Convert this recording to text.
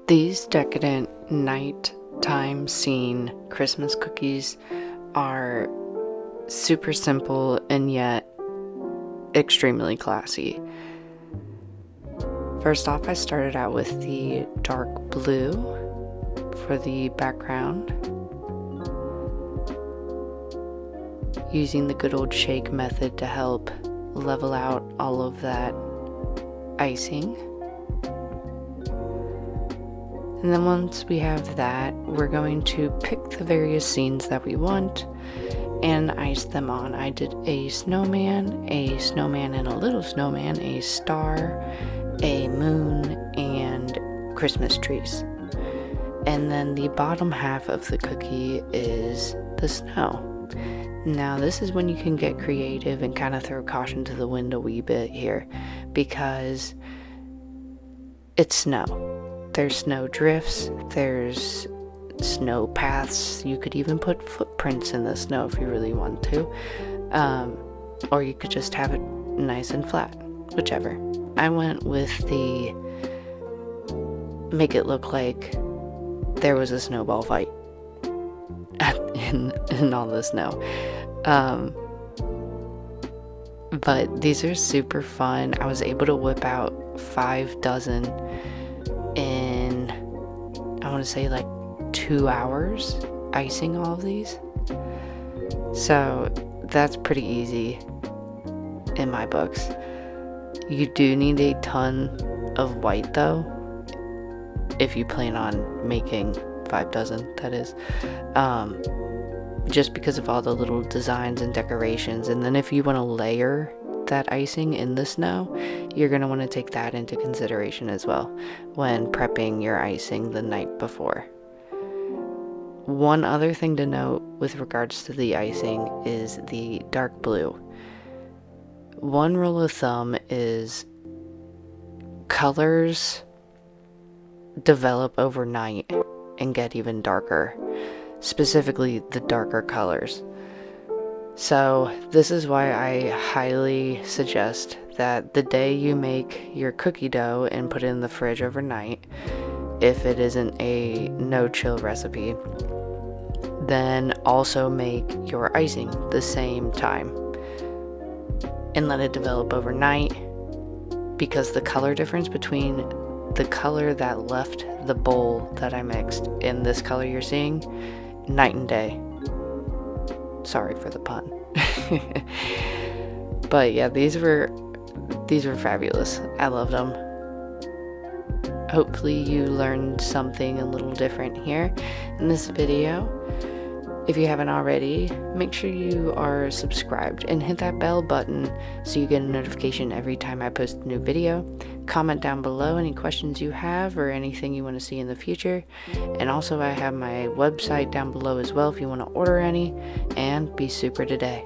These decadent nighttime scene Christmas cookies are super simple and yet extremely classy. First off, I started out with the dark blue for the background, using the good old shake method to help level out all of that icing. And then once we have that, we're going to pick the various scenes that we want and ice them on. I did a snowman and a little snowman, a star, a moon, and Christmas trees. And then the bottom half of the cookie is the snow. Now this is when you can get creative and kind of throw caution to the wind a wee bit here, because it's snow. There's snow drifts, there's snow paths, you could even put footprints in the snow if you really want to, or you could just have it nice and flat, whichever. I went with the make it look like there was a snowball fight in all the snow. But these are super fun. I was able to whip out 5 dozen in, I want to say, like 2 hours icing all of these. So that's pretty easy in my books. You do need a ton of white though, if you plan on making 5 dozen, that is. Just because of all the little designs and decorations. And then if you want to layer that icing in the snow, you're going to want to take that into consideration as well when prepping your icing the night before. One other thing to note with regards to the icing is the dark blue. One rule of thumb is colors develop overnight and get even darker, specifically the darker colors. So this is why I highly suggest that the day you make your cookie dough and put it in the fridge overnight, if it isn't a no-chill recipe, then also make your icing the same time and let it develop overnight, because the color difference between the color that left the bowl that I mixed and this color you're seeing, night and day. Sorry for the pun. But yeah, these were fabulous. I loved them. Hopefully you learned something a little different here in this video. If you haven't already, make sure you are subscribed and hit that bell button so you get a notification every time I post a new video. Comment down below any questions you have or anything you want to see in the future. And also I have my website down below as well if you want to order any. And be super today.